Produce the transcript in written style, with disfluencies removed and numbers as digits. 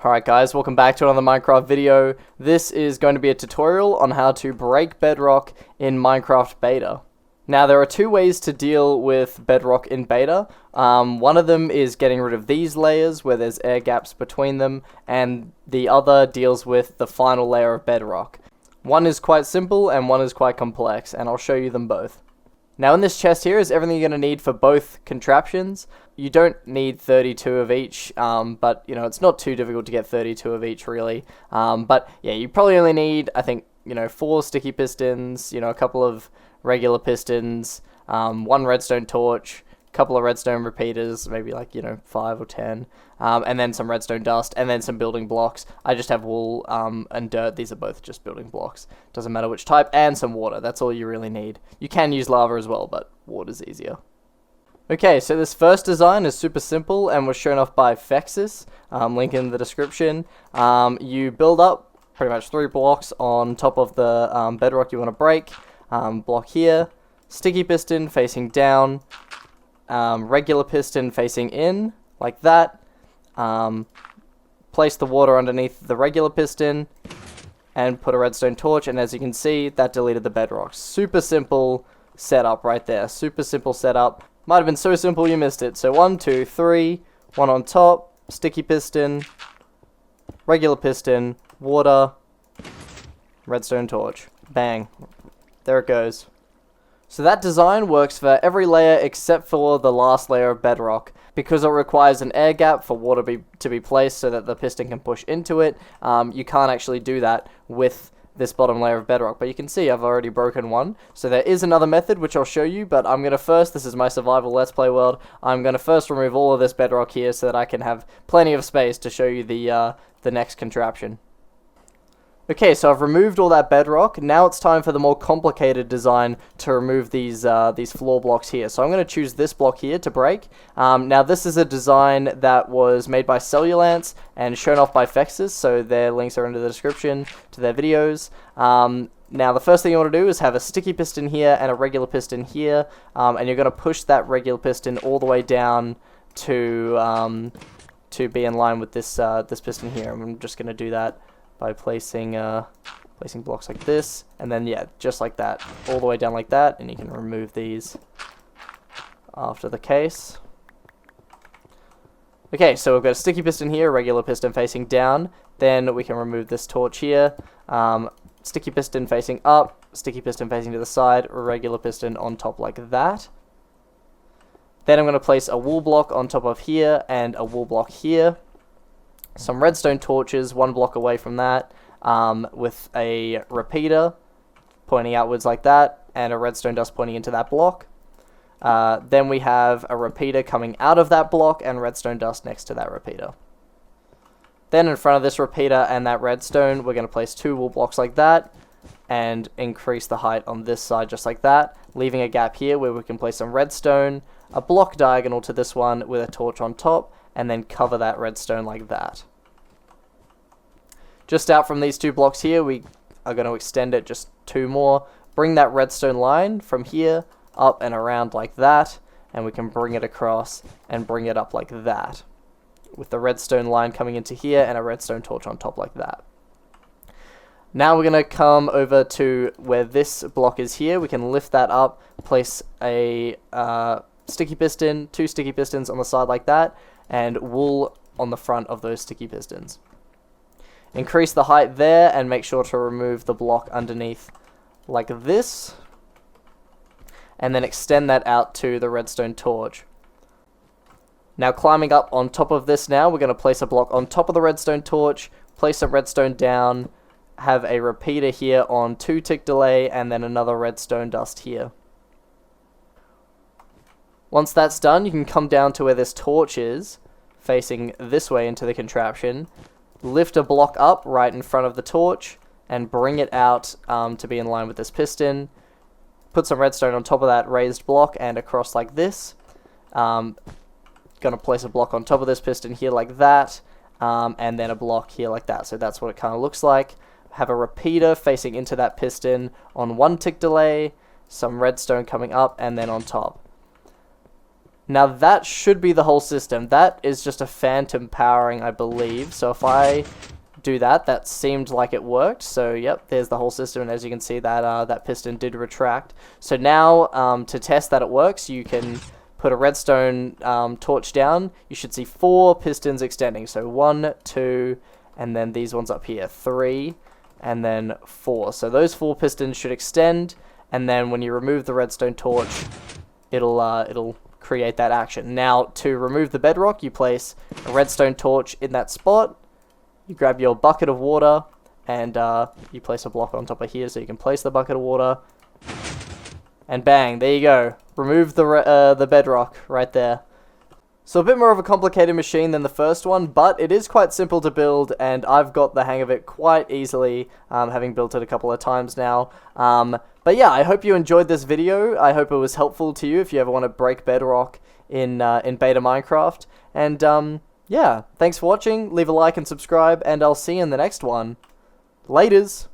Alright guys, welcome back to another Minecraft video. This is going to be a tutorial on how to break Bedrock in Minecraft Beta. Now there are two ways to deal with Bedrock in Beta. One of them is getting rid of these layers where there's air gaps between them, and the other deals with the final layer of Bedrock. One is quite simple and one is quite complex, and I'll show you them both. Now in this chest here is everything you're going to need for both contraptions. You don't need 32 of each, but you know, it's not too difficult to get 32 of each really. But yeah, you probably only need, I think, 4 sticky pistons, a couple of regular pistons, 1 redstone torch, a couple of redstone repeaters, maybe like, 5 or 10, and then some redstone dust, and then some building blocks. I just have wool and dirt. These are both just building blocks. Doesn't matter which type, and some water. That's all you really need. You can use lava as well, but water's easier. Okay, so this first design is super simple and was shown off by Fexis, link in the description. You build up pretty much 3 blocks on top of the bedrock you want to break. Block here, sticky piston facing down, regular piston facing in, like that. Place the water underneath the regular piston, and put a redstone torch, and as you can see, that deleted the bedrock. Super simple setup right there, super simple setup. Might have been so simple you missed it. So 1, 2, 3, 1 on top, sticky piston, regular piston, water, redstone torch. Bang. There it goes. So that design works for every layer except for the last layer of bedrock, because it requires an air gap for water to be placed so that the piston can push into it. You can't actually do that with this bottom layer of bedrock, but you can see I've already broken one. So there is another method which I'll show you, but I'm going to first, this is my survival let's play world, I'm going to first remove all of this bedrock here so that I can have plenty of space to show you the next contraption. Okay, so I've removed all that bedrock. Now it's time for the more complicated design to remove these floor blocks here. So I'm going to choose this block here to break. Now this is a design that was made by Cellulance and shown off by Fexis, so their links are in the description to their videos. Now the first thing you want to do is have a sticky piston here and a regular piston here, and you're going to push that regular piston all the way down to be in line with this piston here. I'm just going to do that by placing blocks like this, and then yeah, just like that, all the way down like that, and you can remove these after the case. Okay, so we've got a sticky piston here, a regular piston facing down, then we can remove this torch here, sticky piston facing up, sticky piston facing to the side, regular piston on top like that. Then I'm going to place a wool block on top of here, and a wool block here. Some redstone torches 1 block away from that, with a repeater pointing outwards like that, and a redstone dust pointing into that block. Then we have a repeater coming out of that block and redstone dust next to that repeater. Then in front of this repeater and that redstone, we're going to place 2 wool blocks like that, and increase the height on this side just like that, leaving a gap here where we can place some redstone, a block diagonal to this one with a torch on top, and then cover that redstone like that. Just out from these 2 blocks here, we are going to extend it just 2 more, bring that redstone line from here up and around like that, and we can bring it across and bring it up like that, with the redstone line coming into here and a redstone torch on top like that. Now we're going to come over to where this block is here. We can lift that up, place a sticky piston, 2 sticky pistons on the side like that, and wool on the front of those sticky pistons. Increase the height there and make sure to remove the block underneath like this, and then extend that out to the redstone torch. Now climbing up on top of this now, we're going to place a block on top of the redstone torch, place some redstone down, have a repeater here on 2 tick delay, and then another redstone dust here. Once that's done, you can come down to where this torch is, facing this way into the contraption, lift a block up right in front of the torch, and bring it out to be in line with this piston. Put some redstone on top of that raised block and across like this. Gonna place a block on top of this piston here like that, and then a block here like that. So that's what it kind of looks like. Have a repeater facing into that piston on 1 tick delay, some redstone coming up, and then on top. Now that should be the whole system. That is just a phantom powering, I believe. So if I do that, that seemed like it worked. So yep, there's the whole system, and as you can see, that that piston did retract. So now to test that it works, you can put a redstone torch down. You should see 4 pistons extending. So 1, 2, and then these ones up here, 3, and then 4. So those 4 pistons should extend, and then when you remove the redstone torch, it'll create that action. Now, to remove the bedrock, you place a redstone torch in that spot. You grab your bucket of water, and you place a block on top of here so you can place the bucket of water. And bang, there you go. Remove the bedrock right there. So a bit more of a complicated machine than the first one, but it is quite simple to build, and I've got the hang of it quite easily, having built it a couple of times now. But yeah, I hope you enjoyed this video. I hope it was helpful to you if you ever want to break bedrock in beta Minecraft. And yeah, thanks for watching. Leave a like and subscribe, and I'll see you in the next one. Laters!